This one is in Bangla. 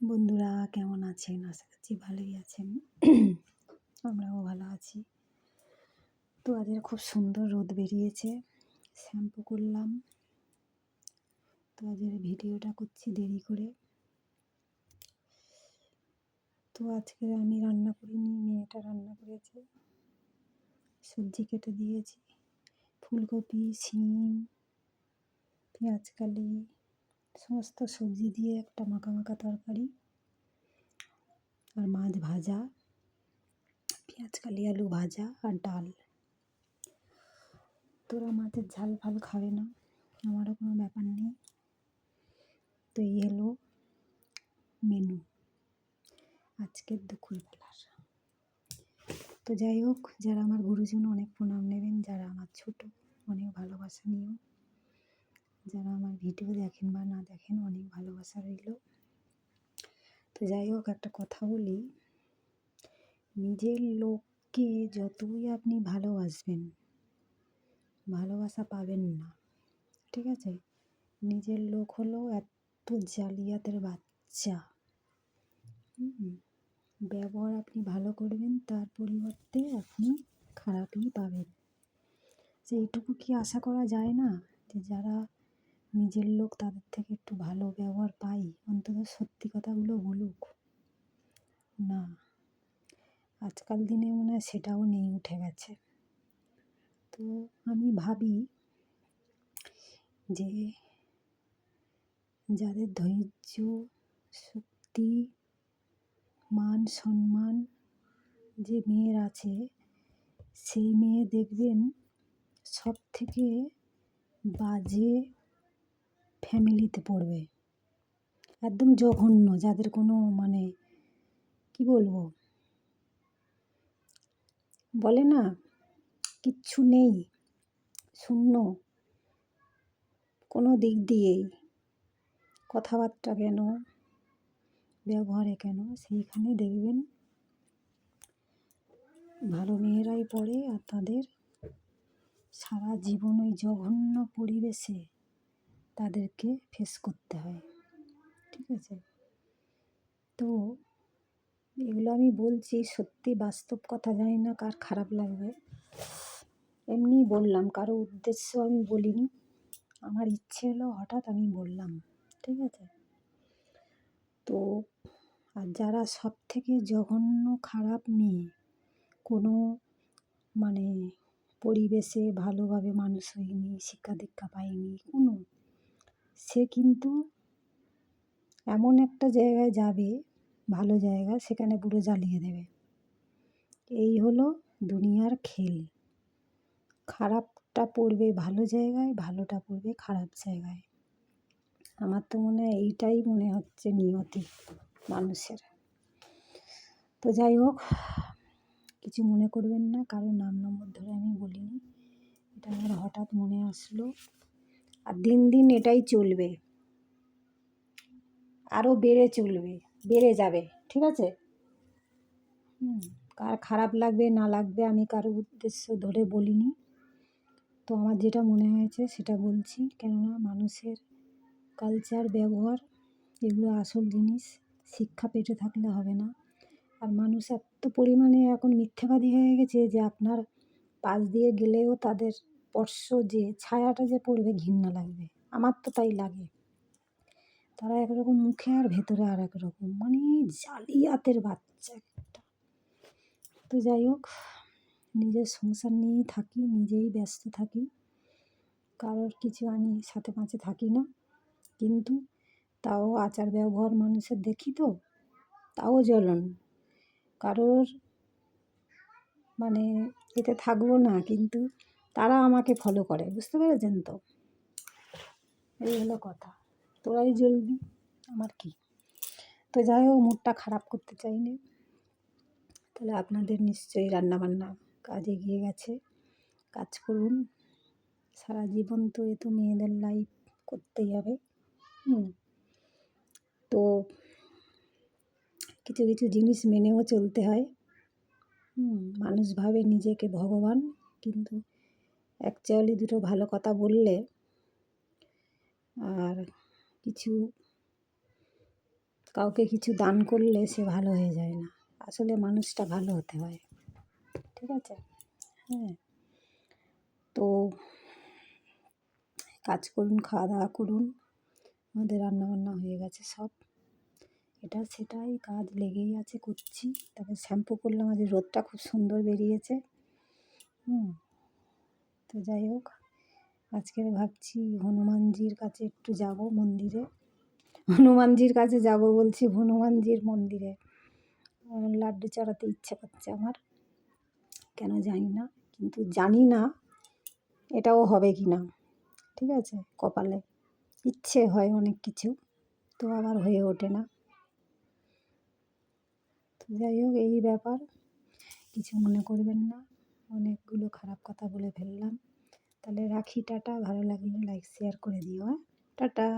বন্ধুরা কেমন আছেন? আশা করছি ভালোই আছেন। আমরাও ভালো আছি। তো আজকে খুব সুন্দর রোদ বেরিয়েছে। শ্যাম্পু করলাম। তো আজকের ভিডিওটা করছি দেরি করে। তো আজকে আমি রান্না করিনি, মেয়েটা রান্না করেছে। সবজি কেটে দিয়েছি। ফুলকপি, শিম, পেঁয়াজকালি সমস্ত সবজি দিয়ে একটা মাখা মাখা তরকারি আর মাছ ভাজা, পেঁয়াজকালি আলু ভাজা আর ডাল। তোরা মাছের ঝাল ফাল খাবে না, আমারও কোনো ব্যাপার নেই। তো এই হলো মেনু আজকের দুপুরবেলার। তো যাই হোক, যারা আমার গুরুজন অনেক প্রণাম নেবেন, যারা আমার ছোট অনেক ভালোবাসা নিও, যারা আমার ভিডিও দেখেন বা না দেখেন অনেক ভালোবাসা রইল। তো যাই হোক, একটা কথা বলি, নিজের লোককে যতই আপনি ভালোবাসবেন ভালোবাসা পাবেন না, ঠিক আছে? নিজের লোক হলো এত জালিয়াতের বাচ্চা। ব্যবহার আপনি ভালো করবেন, তার পরিবর্তে আপনি খারাপই পাবেন। এইটুকু কি আশা করা যায় না যে যারা নিজের লোক তাদের থেকে একটু ভালো ব্যবহার পাই, অন্তত সত্যি কথাগুলো বলুক? না, আজকাল দিনে মনে হয় সেটাও নেই, উঠে গেছে। তো আমি ভাবি যে যাদের ধৈর্য, শক্তি, মান সম্মান যে মেয়ের আছে, সেই মেয়ে দেখবেন সব থেকে বাজে ফ্যামিলিতে পড়বে। একদম জঘন্য, যাদের কোনো কি বলবো, বলে না কিচ্ছু নেই, শূন্য কোনো দিক দিয়েই, কথাবার্তা কেন, ব্যবহারে কেন, সেইখানে দেখবেন ভালো মেয়েরাই পড়ে। আর তাদের সারা জীবন ওই জঘন্য পরিবেশে তাদেরকে ফেস করতে হয়, ঠিক আছে? তো এগুলো আমি বলছি সত্যি বাস্তব কথা, জানি না কার খারাপ লাগবে, এমনি বললাম, কারো উদ্দেশ্য আমি বলিনি, আমার ইচ্ছে হলো হঠাৎ আমি বললাম, ঠিক আছে? তো আর যারা সব থেকে জঘন্য খারাপ মেয়ে, কোনো পরিবেশে ভালোভাবে মানুষ হয়নি, শিক্ষা দীক্ষা পায়নি কোনো, সে কিন্তু এমন একটা জায়গায় যাবে, ভালো জায়গা, সেখানে পুরো জ্বালিয়ে দেবে। এই হলো দুনিয়ার খেল। খারাপটা পড়বে ভালো জায়গায়, ভালোটা পড়বে খারাপ জায়গায়। আমার তো মনে হয় এইটাই মনে হচ্ছে নিয়তি মানুষের। তো যাই হোক, কিছু মনে করবেন না, কারো নাম নম্বর ধরে আমি বলিনি, এটা আমার হঠাৎ মনে আসলো। আর দিন দিন এটাই চলবে, আরও বেড়ে যাবে, ঠিক আছে? কার খারাপ লাগবে না লাগবে আমি কারো উদ্দেশ্য ধরে বলিনি। তো আমার যেটা মনে হয়েছে সেটা বলছি, কেননা মানুষের কালচার, ব্যবহার এগুলো আসল জিনিস। শিক্ষা পেটে থাকলে হবে না। আর মানুষ এত পরিমাণে এখন মিথ্যাবাদী হয়ে গেছে যে আপনার পাশ দিয়ে গেলেও তাদের স্পর্শ, যে ছায়াটা যে পড়বে, ঘৃণা লাগবে। আমার তো তাই লাগে। তারা একরকম মুখে আর ভেতরে আর একরকম, জালিয়াতের বাচ্চা একটা। তো যাই হোক, নিজের সংসার নিয়েই থাকি, নিজেই ব্যস্ত থাকি, কারোর কিছু আমি সাথে পাঁচে থাকি না। কিন্তু তাও আচার ব্যবহার মানুষের দেখি, তো তাও জ্বলন, কারোর এতে থাকবো না, কিন্তু তারা আমাকে ফলো করে, বুঝতে পেরেছেন তো? এই হলো কথা। তোরাই জ্বলবি, আমার কি? তো যাই হোক, মুডটা খারাপ করতে চাইনি। তাহলে আপনাদের নিশ্চয়ই রান্নাবান্না কাজ এগিয়ে গেছে, কাজ করুন। সারা জীবন তো এ তো মেয়েদের লাইফ করতেই হবে। তো কিছু কিছু জিনিস মেনেও চলতে হয়। মানুষ ভাবে নিজেকে ভগবান, কিন্তু অ্যাকচুয়ালি দুটো ভালো কথা বললে আর কিছু কাউকে কিছু দান করলে সে ভালো হয়ে যায় না, আসলে মানুষটা ভালো হতে হয়, ঠিক আছে? হ্যাঁ, তো কাজ করুন, খাওয়া দাওয়া করুন। আমাদের রান্নাবান্না হয়ে গেছে সব, এটা সেটাই কাজ লেগেই আছে, করছি। তারপর শ্যাম্পু করলাম, আজ রোদটা খুব সুন্দর বেরিয়েছে। তো যাই হোক, আজকে ভাবছি হনুমানজির কাছে একটু যাব মন্দিরে, হনুমানজির কাছে যাব বলছি, হনুমানজির মন্দিরে লাড্ডু চড়াতে ইচ্ছে করছে আমার, কেন জানি না, কিন্তু জানি না এটাও হবে কি না, ঠিক আছে? কপালে ইচ্ছে হয় অনেক কিছু, তো আবার হয়ে ওঠে না। তো যাই হোক, এই ব্যাপার, কিছু মনে করবেন না, অনেকগুলো খারাপ কথা বলে ফেললাম। তাহলে রাখি, টাটা। ভালো লাগলে লাইক শেয়ার করে দিও, হ্যাঁ, টাটা।